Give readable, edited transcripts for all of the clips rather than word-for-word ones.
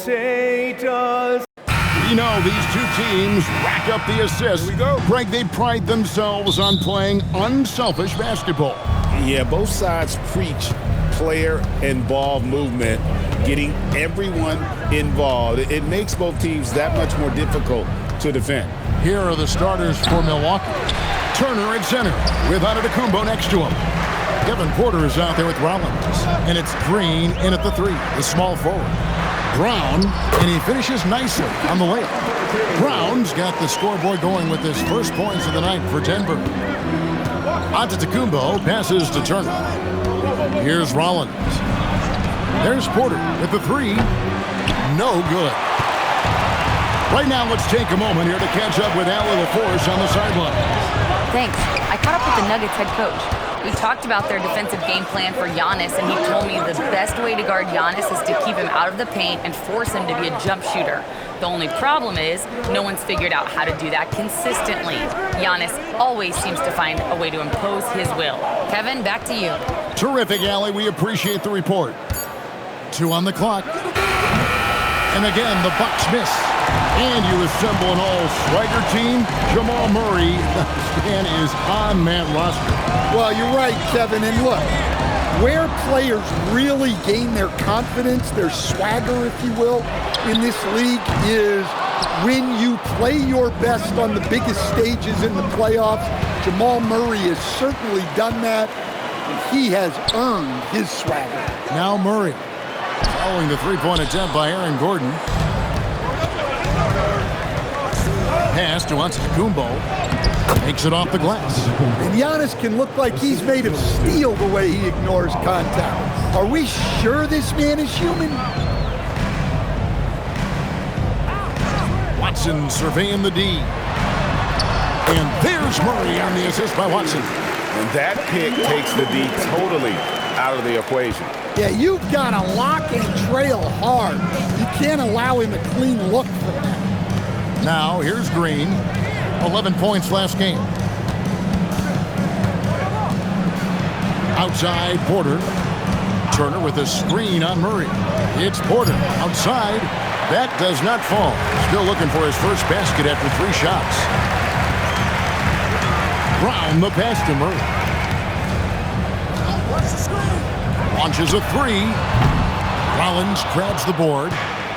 say does. You know, these two teams rack up the assists. Here we go. Greg, they pride themselves on playing unselfish basketball. Yeah, both sides preach player-involved movement, getting everyone involved. It makes both teams that much more difficult to defend. Here are the starters for Milwaukee. Turner at center with Antetokounmpo next to him. Kevin Porter is out there with Rollins. And it's Green in at the three, the small forward. Brown, and he finishes nicely on the layup. Brown's got the scoreboard going with his first points of the night for Denver. Antetokounmpo passes to Turner. Here's Rollins. There's Porter with the three. No good. Right now, let's take a moment here to catch up with Allie LaForce on the sideline. Thanks. I caught up with the Nuggets head coach. We talked about their defensive game plan for Giannis, and he told me the best way to guard Giannis is to keep him out of the paint and force him to be a jump shooter. The only problem is no one's figured out how to do that consistently. Giannis always seems to find a way to impose his will. Kevin, back to you. Terrific, Allie. We appreciate the report. 2 on the clock. And again, the Bucks miss. And you assemble an all-swagger team. Jamal Murray, man, is on that roster. Well, you're right, Kevin. And look, where players really gain their confidence, their swagger, if you will, in this league is when you play your best on the biggest stages in the playoffs. Jamal Murray has certainly done that, and he has earned his swagger. Now Murray, following the three-point attempt by Aaron Gordon. Pass to Antetokounmpo. Takes it off the glass. And Giannis can look like he's made of steel the way he ignores contact. Are we sure this man is human? Watson surveying the D. And there's Murray on the assist by Watson. And that pick takes the D totally out of the equation. Yeah, you've got to lock and trail hard. You can't allow him a clean look from that. Now, here's Green. 11 points last game. Outside, Porter. Turner with a screen on Murray. It's Porter outside. That does not fall. Still looking for his first basket after 3 shots. Brown the pass to Murray. Launches a 3. Rollins grabs the board.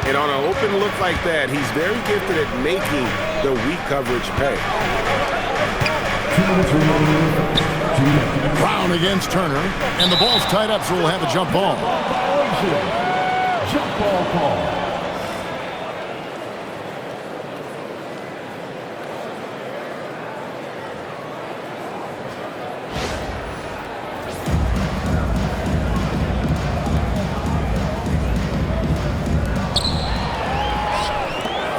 And on an open look like that, he's very gifted at making the weak coverage pay. Brown against Turner. And the ball's tied up, so we'll have a jump ball. Jump ball call.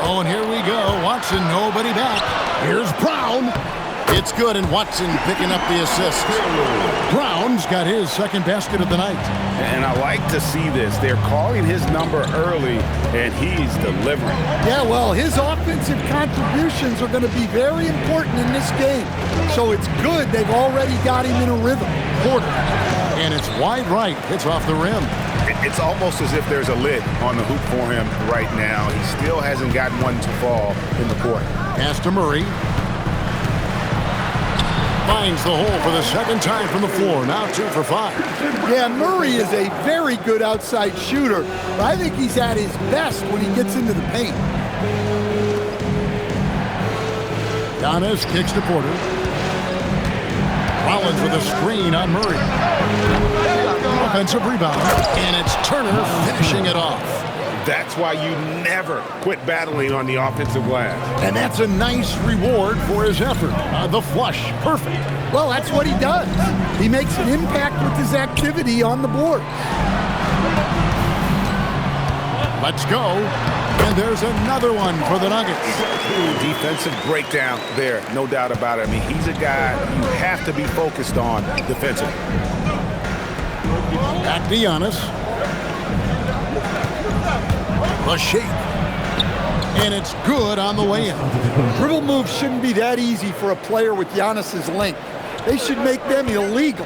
Oh, and here we go. Watson, nobody back. Here's Brown. It's good, and Watson picking up the assist. Brown's got his second basket of the night. And I like to see this. They're calling his number early, and he's delivering. Yeah, well, his offensive contributions are going to be very important in this game. So it's good they've already got him in a rhythm. Porter. And it's wide right. It's off the rim. It's almost as if there's a lid on the hoop for him right now. He still hasn't gotten one to fall in the court. Pass to Murray. Finds the hole for the second time from the floor. Now 2 for 5. Yeah, Murray is a very good outside shooter, but I think he's at his best when he gets into the paint. Giannis kicks to Porter. Rollins with a screen on Murray. Offensive rebound, and it's Turner finishing it off. That's why you never quit battling on the offensive glass. And that's a nice reward for his effort. The flush, perfect. Well, that's what he does. He makes an impact with his activity on the board. Let's go. And there's another one for the Nuggets. Defensive breakdown there, no doubt about it. I mean, he's a guy you have to be focused on defensively. Back to Giannis. The shake. And it's good on the way in. Dribble moves shouldn't be that easy for a player with Giannis's length. They should make them illegal.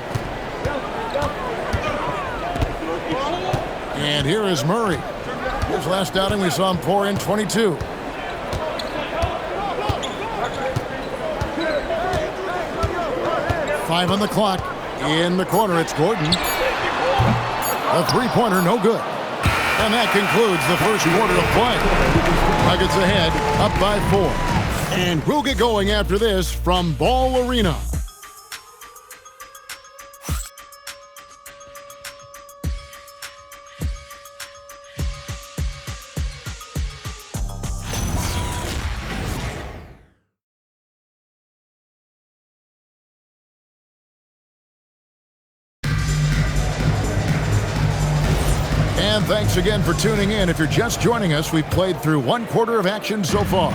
And here is Murray. His last outing, we saw him pour in 22. Five on the clock. In the corner, it's Gordon. A three-pointer, no good. And that concludes the first quarter of play. Nuggets ahead, up by 4. And we'll get going after this from Ball Arena. And thanks again for tuning in. If you're just joining us, we've played through one quarter of action so far.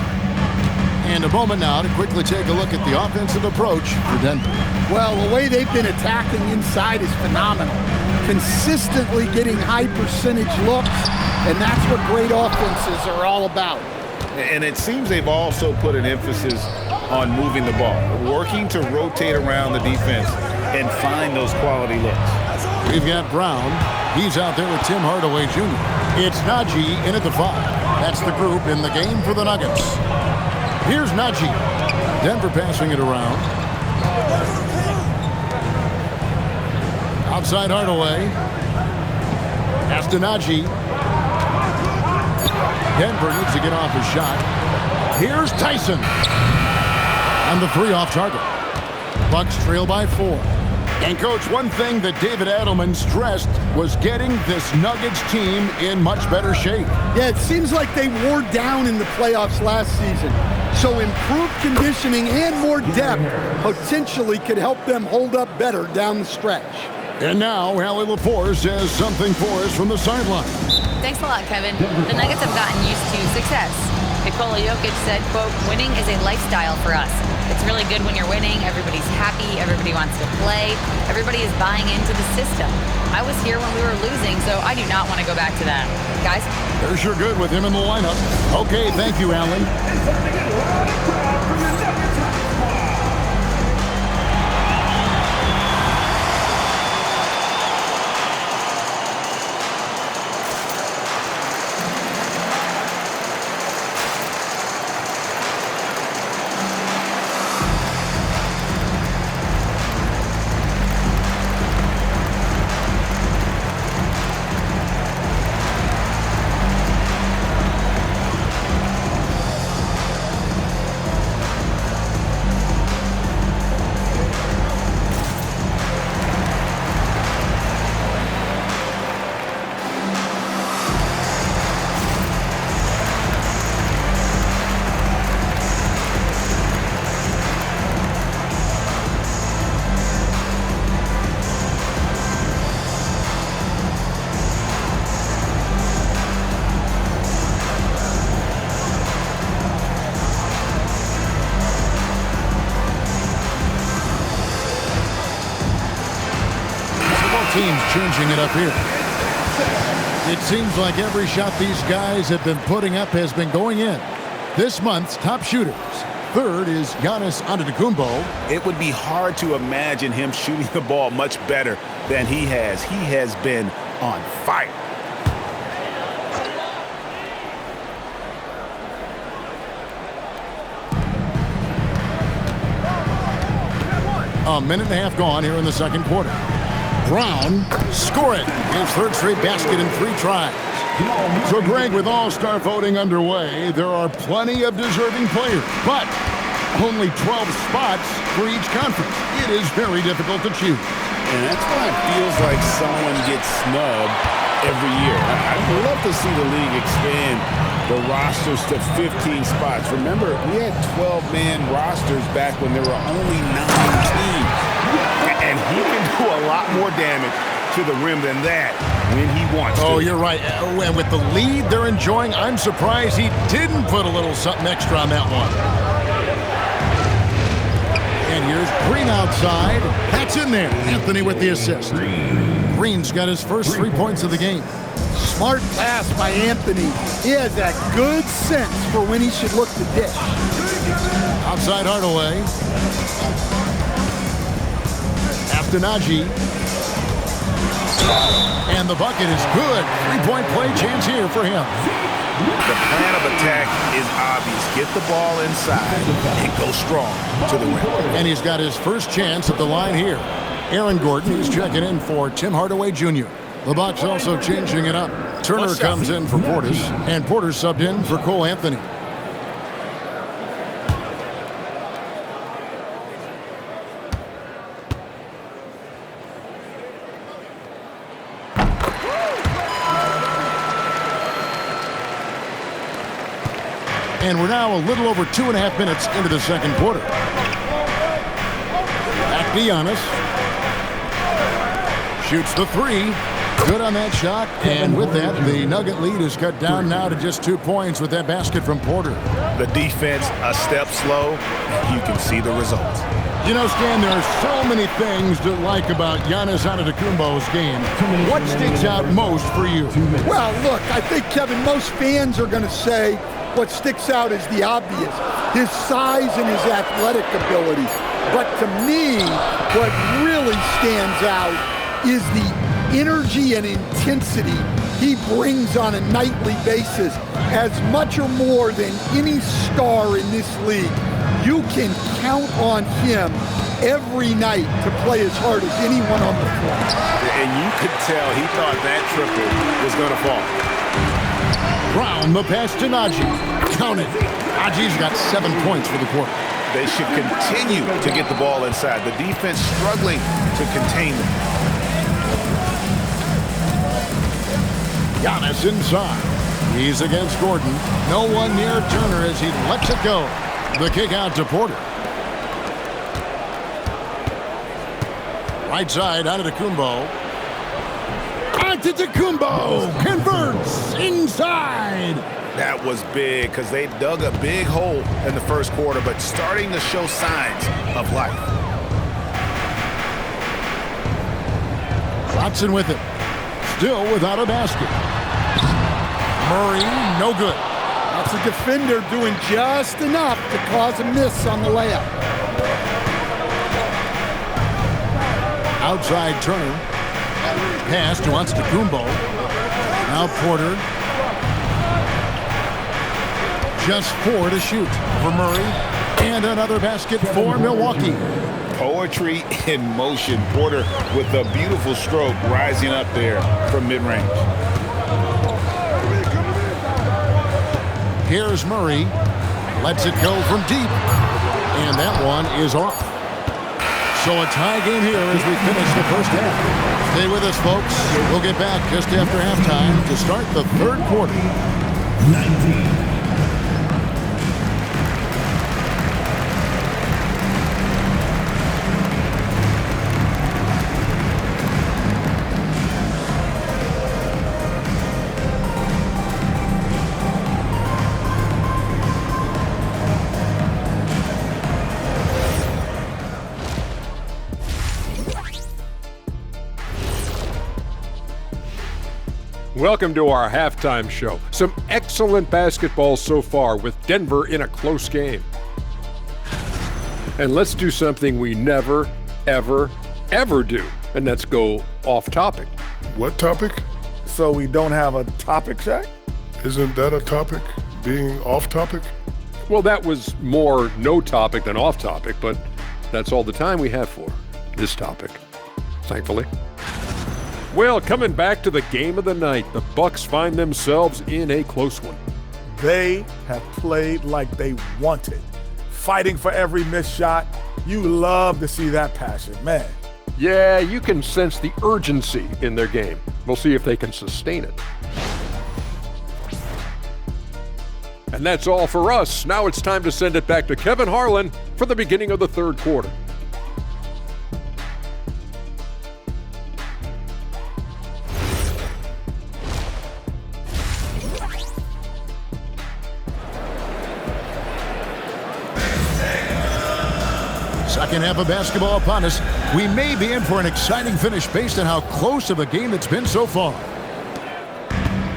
And a moment now to quickly take a look at the offensive approach for Denver. Well, the way they've been attacking inside is phenomenal. Consistently getting high percentage looks, and that's what great offenses are all about. And it seems they've also put an emphasis on moving the ball, working to rotate around the defense and find those quality looks. We've got Brown. He's out there with Tim Hardaway Jr. It's Najee in at the 5. That's the group in the game for the Nuggets. Here's Najee. Denver passing it around. Outside Hardaway. Pass to Najee. Denver needs to get off his shot. Here's Tyson. And the 3 off target. Bucks trail by 4. And, Coach, one thing that David Adelman stressed was getting this Nuggets team in much better shape. Yeah, it seems like they wore down in the playoffs last season. So improved conditioning and more depth potentially could help them hold up better down the stretch. And now, Allie Lepore says something for us from the sideline. Thanks a lot, Kevin. The Nuggets have gotten used to success. Nikola Jokic said, quote, "Winning is a lifestyle for us. It's really good when you're winning. Everybody's happy. Everybody wants to play. Everybody is buying into the system. I was here when we were losing, so I do not want to go back to that." Guys? They're sure good with him in the lineup. Okay, thank you, Allie. Teams changing it up here. It seems like every shot these guys have been putting up has been going in. This month's top shooters. Third is Giannis Antetokounmpo. It would be hard to imagine him shooting the ball much better than he has. He has been on fire. A minute and a half gone here in the second quarter. Brown scoring his third straight basket in 3 tries. So, Greg, with All-Star voting underway, there are plenty of deserving players, but only 12 spots for each conference. It is very difficult to choose. And that's why it feels like someone gets snubbed every year. I'd love to see the league expand the rosters to 15 spots. Remember, we had 12-man rosters back when there were only 9 teams. And he can do a lot more damage to the rim than that when he wants to. Oh, you're right. And with the lead they're enjoying, I'm surprised he didn't put a little something extra on that one. And here's Green outside. That's in there. Anthony with the assist. Green's got his first 3 points of the game. Smart pass by Anthony. He has that good sense for when he should look to dish. Outside Hardaway. After Najee. And the bucket is good. Three-point play chance here for him. The plan of attack is obvious. Get the ball inside and go strong to the rim. And he's got his first chance at the line here. Aaron Gordon is checking in for Tim Hardaway Jr. The Bucks also changing it up. Turner comes in for Portis, and Porter subbed in for Cole Anthony. And we're now a little over 2.5 minutes into the second quarter. Back to Giannis. Shoots the three. Good on that shot. And with that, the Nugget lead is cut down now to just 2 points with that basket from Porter. The defense a step slow. You can see the results. You know, Stan, there are so many things to like about Giannis Antetokounmpo's game. What sticks out most for you? Well, look, I think, Kevin, most fans are going to say what sticks out is the obvious, his size and his athletic ability. But to me, what really stands out is the energy and intensity he brings on a nightly basis, as much or more than any star in this league. You can count on him every night to play as hard as anyone on the floor. And you could tell he thought that triple was going to fall. Brown, the pass to Najee. Counted. Najee's got 7 points for the quarter. They should continue to get the ball inside. The defense struggling to contain them. Giannis inside. He's against Gordon. No one near Turner as he lets it go. The kick out to Porter. Right side, Antetokounmpo. Antetokounmpo converts inside. That was big because they dug a big hole in the first quarter, but starting to show signs of life. Watson with it. Still without a basket. Murray, no good. That's a defender doing just enough to cause a miss on the layup. Outside Turner. Pass to Antetokounmpo. Now Porter. Just 4 to shoot for Murray. And another basket for Milwaukee. Poetry in motion. Porter with a beautiful stroke rising up there from mid-range. Here's Murray. Lets it go from deep. And that one is off. So a tie game here as we finish the first half. Stay with us, folks. We'll get back just after halftime to start the third quarter. 19. Welcome to our halftime show. Some excellent basketball so far with Denver in a close game. And let's do something we never, ever, ever do, and that's go off topic. What topic? So we don't have a topic, Shaq? Isn't that a topic? Being off topic? Well, that was more no topic than off topic, but that's all the time we have for this topic, thankfully. Well, coming back to the game of the night, the Bucks find themselves in a close one. They have played like they wanted, fighting for every missed shot. You love to see that passion, man. Yeah, you can sense the urgency in their game. We'll see if they can sustain it. And that's all for us. Now it's time to send it back to Kevin Harlan for the beginning of the third quarter. Second half of basketball upon us. We may be in for an exciting finish based on how close of a game it's been so far.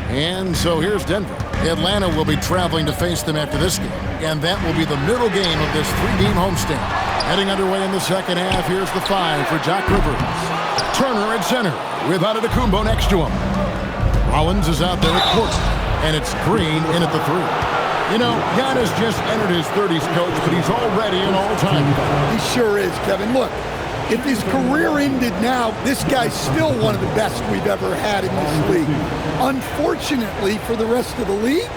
And so here's Denver. Atlanta will be traveling to face them after this game. And that will be the middle game of this three-game homestand. Heading underway in the second half, here's the 5 for Doc Rivers. Turner at center. with Antetokounmpo next to him. Rollins is out there at court, and it's Green in at the 3. You know, Giannis just entered his 30s, Coach, but he's already an all-time guy. He sure is, Kevin. Look, if his career ended now, this guy's still one of the best we've ever had in this league. Unfortunately for the rest of the league,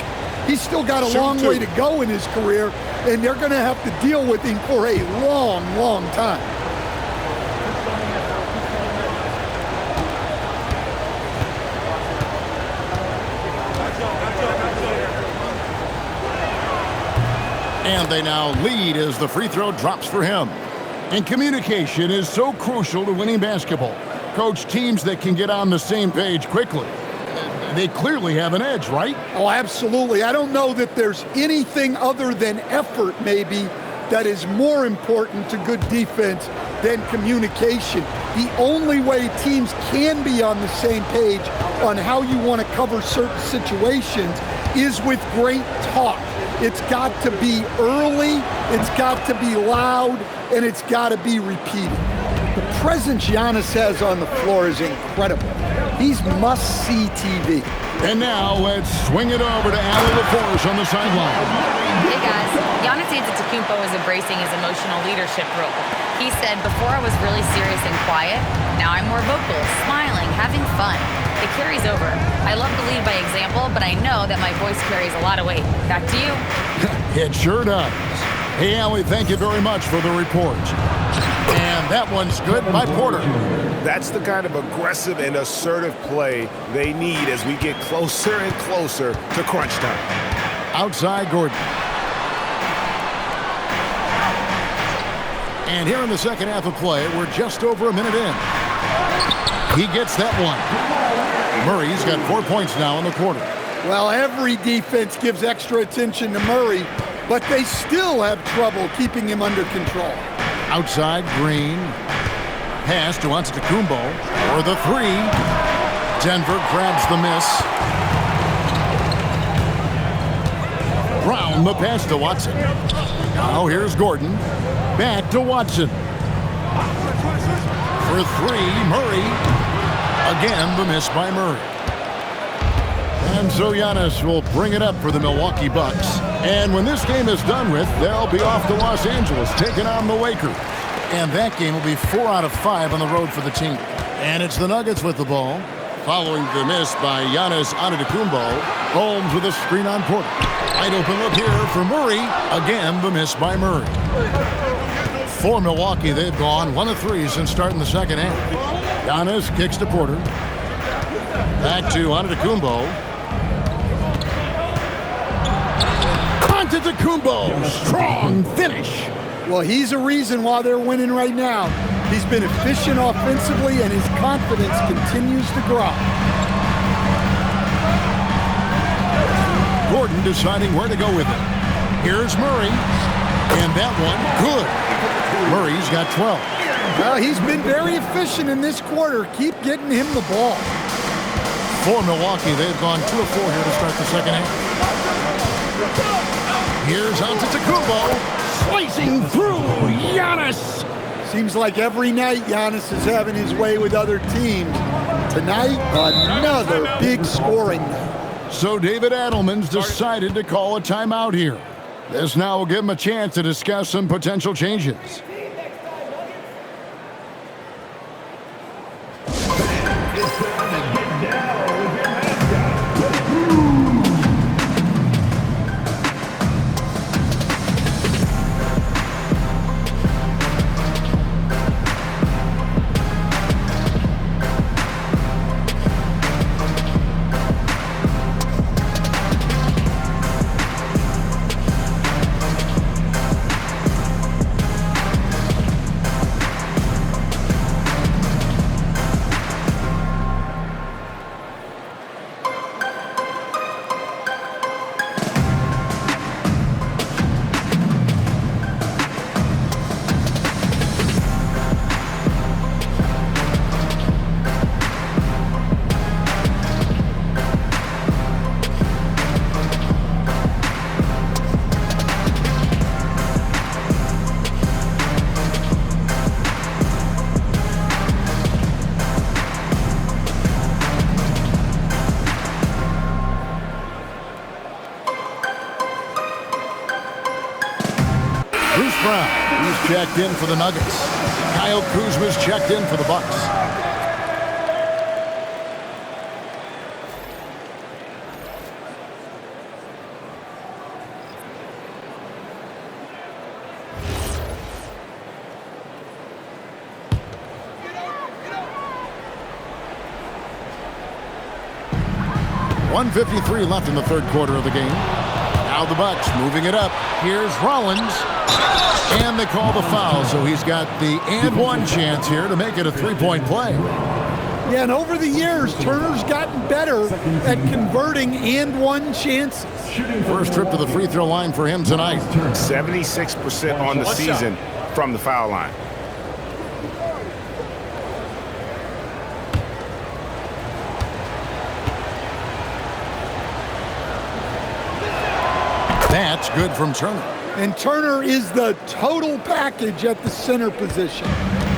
he's still got a long way to go in his career, and they're going to have to deal with him for a long, long time. And they now lead as the free throw drops for him. And communication is so crucial to winning basketball. Coach, teams that can get on the same page quickly, they clearly have an edge, right? Oh, absolutely. I don't know that there's anything other than effort, maybe, that is more important to good defense than communication. The only way teams can be on the same page on how you want to cover certain situations is with great talk. It's got to be early, it's got to be loud, and it's got to be repeated. The presence Giannis has on the floor is incredible. He's must-see TV. And now let's swing it over to Allie LaForce on the sideline. Hey guys, Giannis Antetokounmpo is embracing his emotional leadership role. He said, before I was really serious and quiet, now I'm more vocal, smiling, having fun. It carries over. I love to lead by example, but I know that my voice carries a lot of weight. Back to you. It sure does. Hey, Allie, thank you very much for the report. And that one's good by Porter. That's the kind of aggressive and assertive play they need as we get closer and closer to crunch time. Outside Gordon. And here in the second half of play, we're just over a minute in. He gets that one. Murray's got 4 points now in the quarter. Well, every defense gives extra attention to Murray, but they still have trouble keeping him under control. Outside, Green. Pass to Antetokounmpo for the 3. Denver grabs the miss. Brown the pass to Watson. Now here's Gordon. Back to Watson. For 3, Murray. Again, the miss by Murray. And so Giannis will bring it up for the Milwaukee Bucks. And when this game is done with, they'll be off to Los Angeles, taking on the Lakers. And that game will be 4 out of 5 on the road for the team. And it's the Nuggets with the ball. Following the miss by Giannis Antetokounmpo, Holmes with a screen on Porter. Wide open look here for Murray. Again, the miss by Murray. For Milwaukee, they've gone 1 of 3 since starting the second half. Giannis kicks to Porter. Back to Antetokounmpo. Antetokounmpo, strong finish. Well, he's a reason why they're winning right now. He's been efficient offensively, and his confidence continues to grow. Gordon deciding where to go with it. Here's Murray. And that one, good. Murray's got 12. Well, he's been very efficient in this quarter. Keep getting him the ball. For Milwaukee, they've gone 2 of 4 here to start the second half. Here's Antetokounmpo, slicing through Giannis. Seems like every night Giannis is having his way with other teams. Tonight, another big scoring night. So David Adelman's decided to call a timeout here. This now will give him a chance to discuss some potential changes. Bruce Brown, he's checked in for the Nuggets. Kyle Kuzma's checked in for the Bucks. .153 left in the third quarter of the game. Now the Bucks moving it up. Here's Rollins. And they call the foul, so he's got the and one chance here to make it a three-point play. Yeah, and over the years, Turner's gotten better at converting and one chances. First trip to the free throw line for him tonight. 76% on the season from the foul line. That's good from Turner. And Turner is the total package at the center position.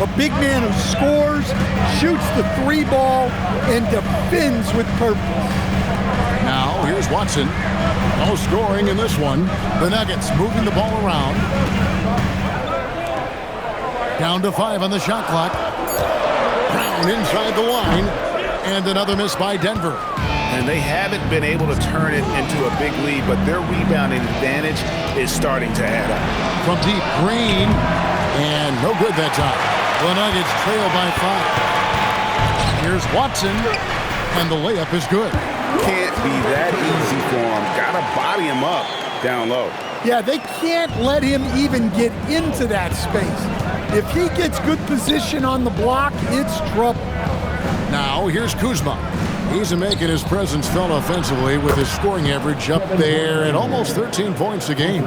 A big man who scores, shoots the three ball, and defends with purpose. Now, here's Watson. No scoring in this one. The Nuggets moving the ball around. Down to 5 on the shot clock. Brown inside the line. And another miss by Denver. And they haven't been able to turn it into a big lead, but their rebounding advantage is starting to add up. From deep, Green, and no good that time. The Nuggets trail by 5. Here's Watson, and the layup is good. Can't be that easy for him. Gotta body him up down low. Yeah, they can't let him even get into that space. If he gets good position on the block, it's trouble. Now, here's Kuzma. He's making his presence felt offensively with his scoring average up there at almost 13 points a game.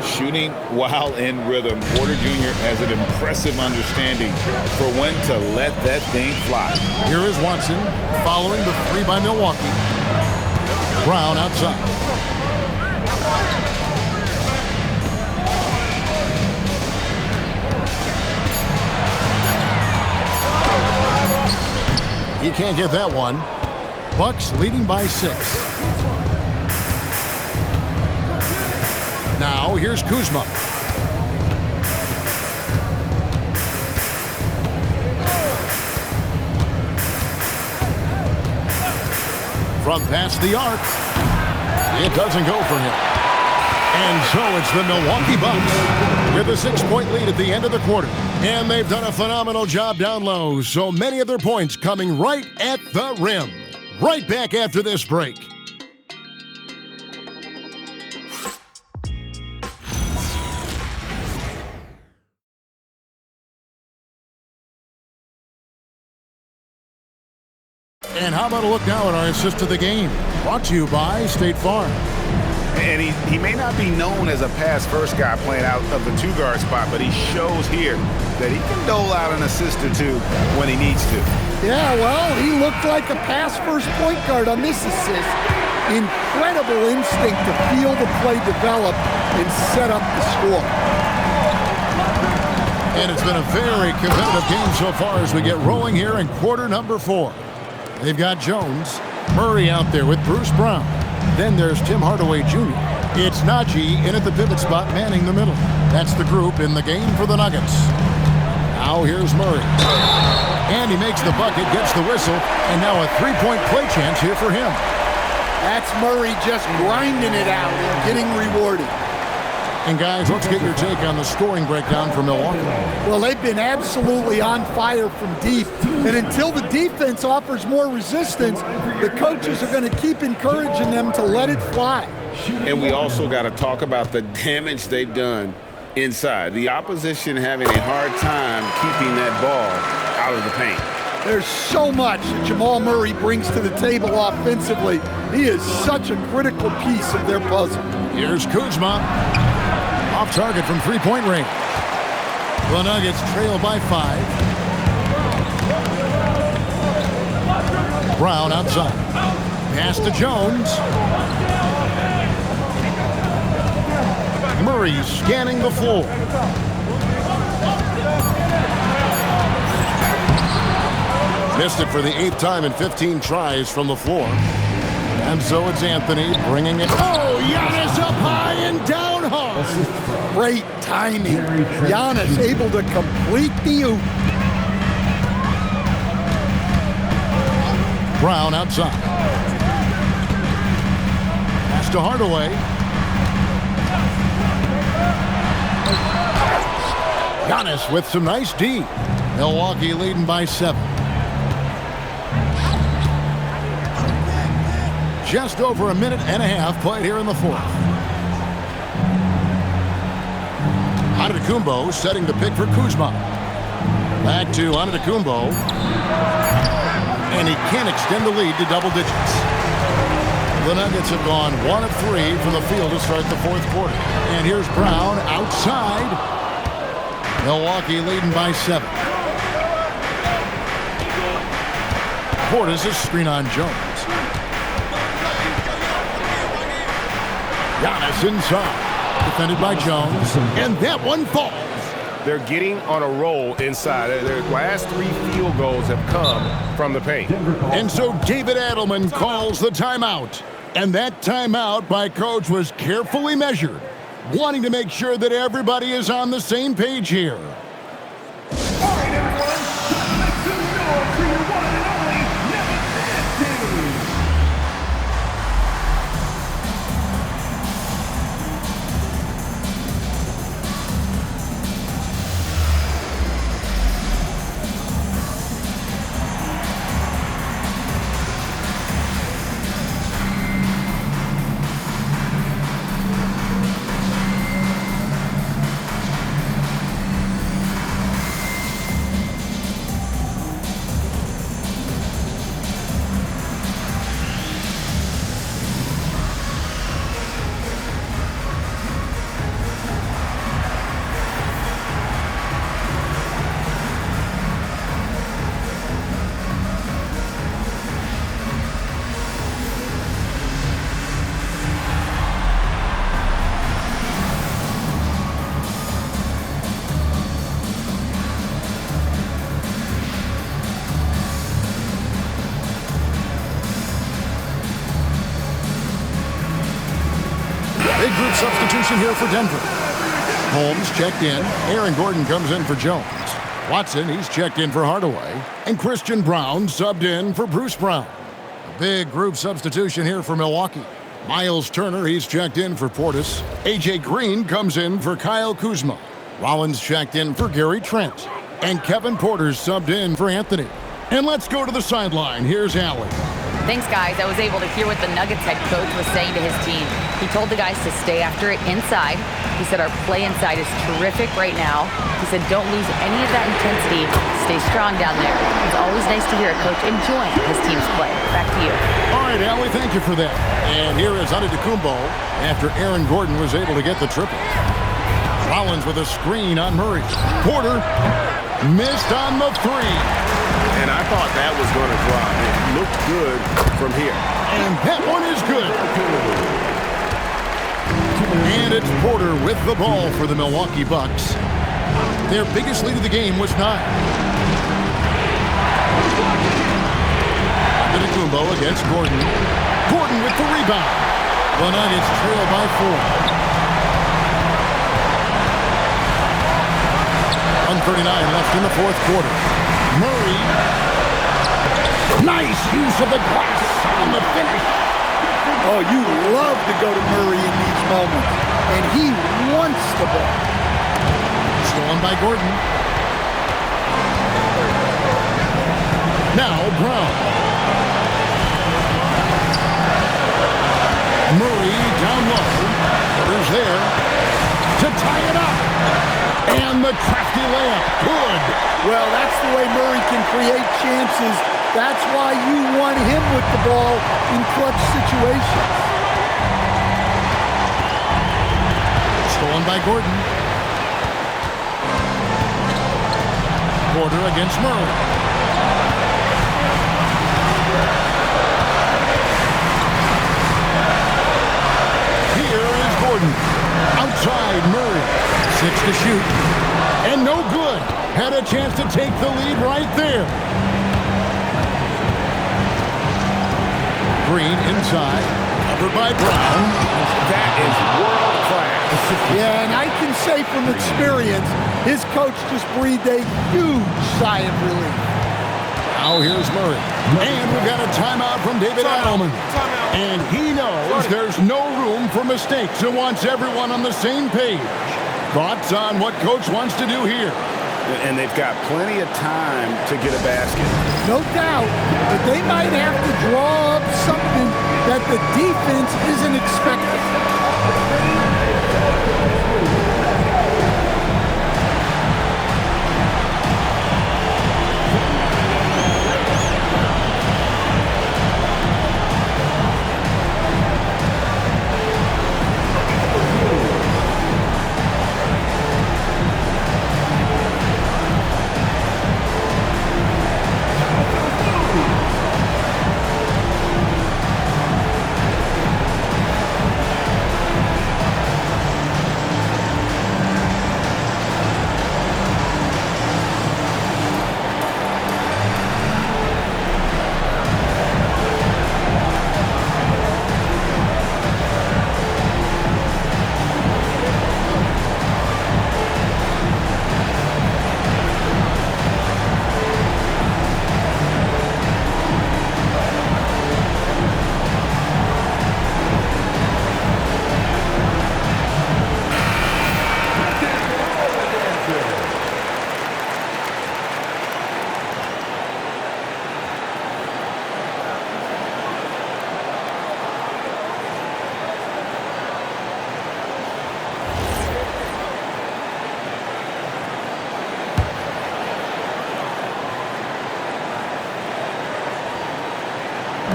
Shooting while in rhythm. Porter Jr. has an impressive understanding for when to let that thing fly. Here is Watson following the three by Milwaukee. Brown outside. He can't get that one. Bucks leading by 6. Now here's Kuzma. From past the arc. It doesn't go for him. And so it's the Milwaukee Bucks with a 6-point lead at the end of the quarter. And they've done a phenomenal job down low. So many of their points coming right at the rim. Right back after this break. And how about a look now at our assist of the game? Brought to you by State Farm. And he may not be known as a pass-first guy playing out of the two-guard spot, but he shows here that he can dole out an assist or two when he needs to. Yeah, well, he looked like a pass-first point guard on this assist. Incredible instinct to feel the play develop and set up the score. And it's been a very competitive game so far as we get rolling here in quarter number 4. They've got Jones, Murray out there with Bruce Brown. Then there's Tim Hardaway Jr. It's Najee in at the pivot spot, manning the middle. That's the group in the game for the Nuggets. Now here's Murray. And he makes the bucket, gets the whistle, and now a three-point play chance here for him. That's Murray just grinding it out and getting rewarded. And guys, let's get your take on the scoring breakdown for Milwaukee. Well, they've been absolutely on fire from deep. And until the defense offers more resistance, the coaches are going to keep encouraging them to let it fly. And we also got to talk about the damage they've done inside. The opposition having a hard time keeping that ball out of the paint. There's so much that Jamal Murray brings to the table offensively. He is such a critical piece of their puzzle. Here's Kuzma. Off target from three-point range. The Nuggets trail by 5. Brown outside. Pass to Jones. Murray scanning the floor. Missed it for the 8th time in 15 tries from the floor. And so it's Anthony bringing it. Oh, Giannis up high and down hard. Great timing. Giannis able to complete the oop. Brown outside. Pass to Hardaway. Giannis with some nice D. Milwaukee leading by 7. Just over a minute and a half played here in the fourth. Antetokounmpo setting the pick for Kuzma. Back to Antetokounmpo. And he can't extend the lead to double digits. The Nuggets have gone 1 of 3 from the field to start the fourth quarter. And here's Brown outside. Milwaukee leading by 7. Portis is screen on Jones. Giannis inside. Defended by Jones. And that one falls. They're getting on a roll inside. Their last 3 field goals have come from the paint. And so David Adelman calls the timeout. And that timeout by Coach was carefully measured, wanting to make sure that everybody is on the same page here. All right, everyone. Make some noise for your one and only Nuggets Team. Big group substitution here for Denver. Holmes checked in. Aaron Gordon comes in for Jones. Watson, he's checked in for Hardaway. And Christian Braun subbed in for Bruce Brown. A big group substitution here for Milwaukee. Miles Turner, he's checked in for Portis. A.J. Green comes in for Kyle Kuzma. Rollins checked in for Gary Trent. And Kevin Porter subbed in for Anthony. And let's go to the sideline. Here's Allen. Thanks, guys. I was able to hear what the Nuggets head coach was saying to his team. He told the guys to stay after it inside. He said our play inside is terrific right now. He said don't lose any of that intensity. Stay strong down there. It's always nice to hear a coach enjoying his team's play. Back to you. All right, Allie, thank you for that. And here is Antetokounmpo after Aaron Gordon was able to get the triple. Rollins with a screen on Murray. Porter missed on the 3. And I thought that was going to drop. It looked good from here. And that one is good. And it's Porter with the ball for the Milwaukee Bucks. Their biggest lead of the game was 9. Antetokounmpo against Gordon. Gordon with the rebound. The Nuggets trail by 4. 1:39 left in the fourth quarter. Murray. Nice use of the glass on the finish. Oh, you love to go to Murray in these moments. And he wants the ball. Stolen by Gordon. Now Brown. Murray down low. Porter's there to tie it up. And the crafty layup. Good. Well, that's the way Murray can create chances. That's why you want him with the ball in clutch situations. Stolen by Gordon. Porter against Murray. Here is Gordon. Outside Murray. 6 to shoot. And no good. Had a chance to take the lead right there. Green inside. Covered by Brown. That is world class. Yeah, and I can say from experience, his coach just breathed a huge sigh of relief. Now here's Murray. And we've got a timeout from David Adelman. And he knows there's no room for mistakes and wants everyone on the same page. Thoughts on what Coach wants to do here? And they've got plenty of time to get a basket. No doubt, but they might have to draw up something that the defense isn't expecting.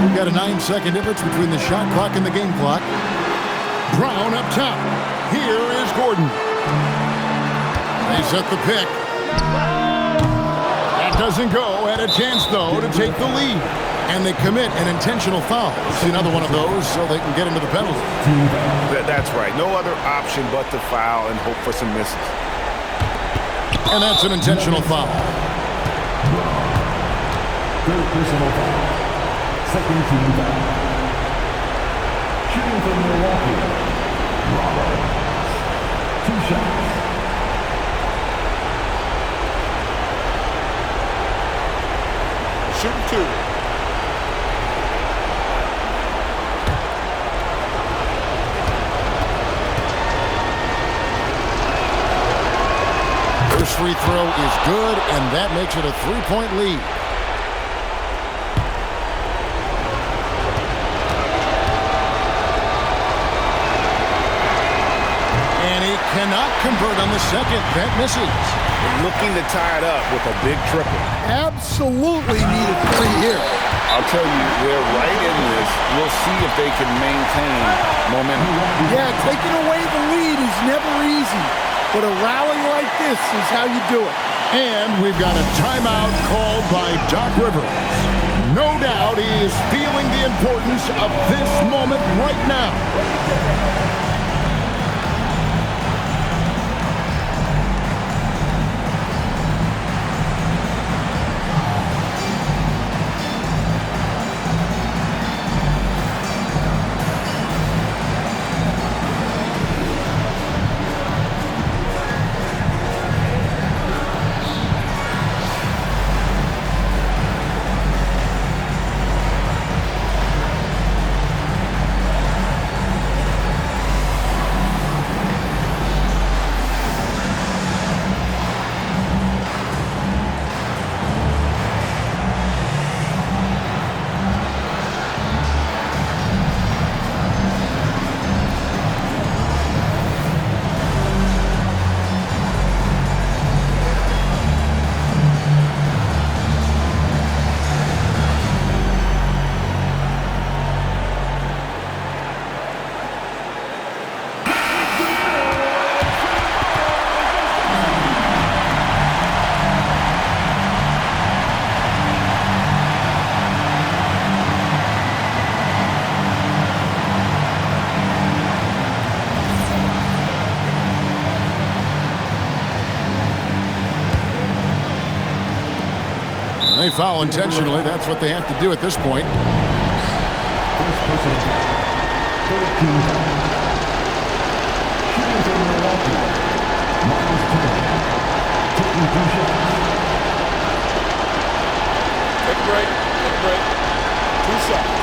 We've got a 9-second difference between the shot clock and the game clock. Brown up top. Here is Gordon. They set the pick. That doesn't go. Had a chance, though, to take the lead. And they commit an intentional foul. See another one of those so they can get into the penalty. That's right. No other option but to foul and hope for some misses. And that's an intentional foul. Third personal foul. Second team foul. Shooting from Milwaukee. Roberts. 2 shots. Shooting 2. First free throw is good, and that makes it a 3-point lead. And he cannot convert on the second. That misses. Looking to tie it up with a big triple. Absolutely need a 3 here. I'll tell you, they're right in this. We'll see if they can maintain momentum. Yeah, taking away the lead is never easy, but a rally like this is how you do it. And we've got a timeout called by Doc Rivers. No doubt he is feeling the importance of this moment right now. They foul intentionally. That's what they have to do at this point. First person. Third team. Shooting from Milwaukee. Take a break. Take a break. 2 shots.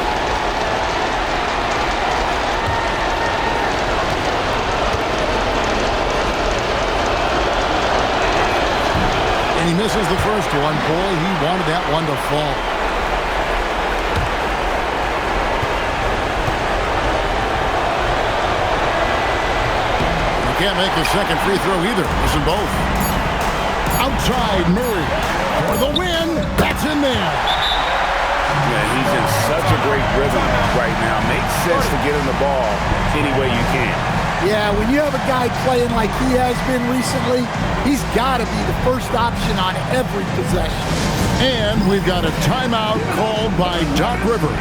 And he misses the first one. Boy, he wanted that one to fall. Can't make the second free throw either. Missing both. Outside Murray for the win. That's in there. Yeah, he's in such a great rhythm right now. Makes sense to get him the ball any way you can. Yeah, when you have a guy playing like he has been recently, he's got to be the first option on every possession. And we've got a timeout called by Doc Rivers.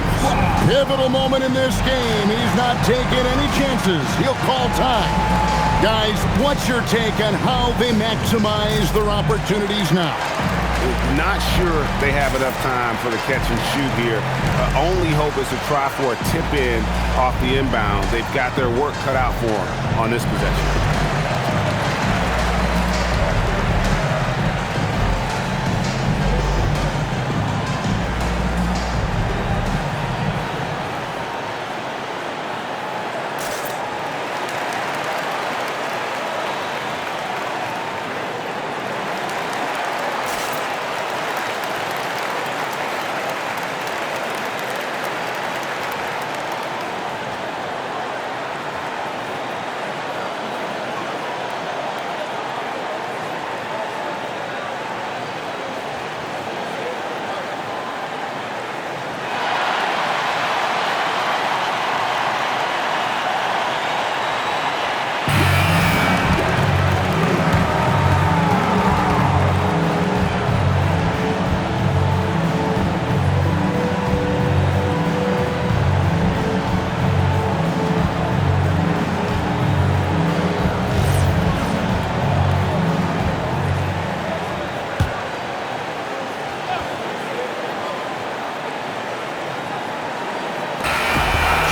Pivotal moment in this game. He's not taking any chances. He'll call time. Guys, what's your take on how they maximize their opportunities now? Not sure they have enough time for the catch and shoot here. Only hope is to try for a tip in off the inbound. They've got their work cut out for them on this possession.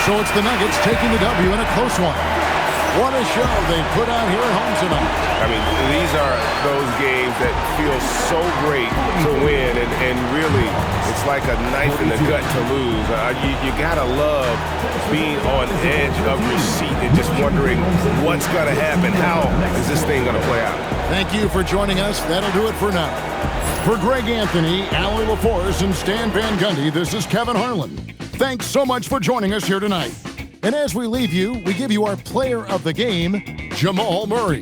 So it's the Nuggets taking the W in a close one. What a show they put on here at home tonight. I mean, these are those games that feel so great to win, and really, it's like a knife in the gut to lose. You gotta love being on edge of your seat and just wondering what's gonna happen. How is this thing gonna play out? Thank you for joining us. That'll do it for now. For Greg Anthony, Allie LaForce, and Stan Van Gundy, this is Kevin Harlan. Thanks so much for joining us here tonight. And as we leave you, we give you our player of the game, Jamal Murray.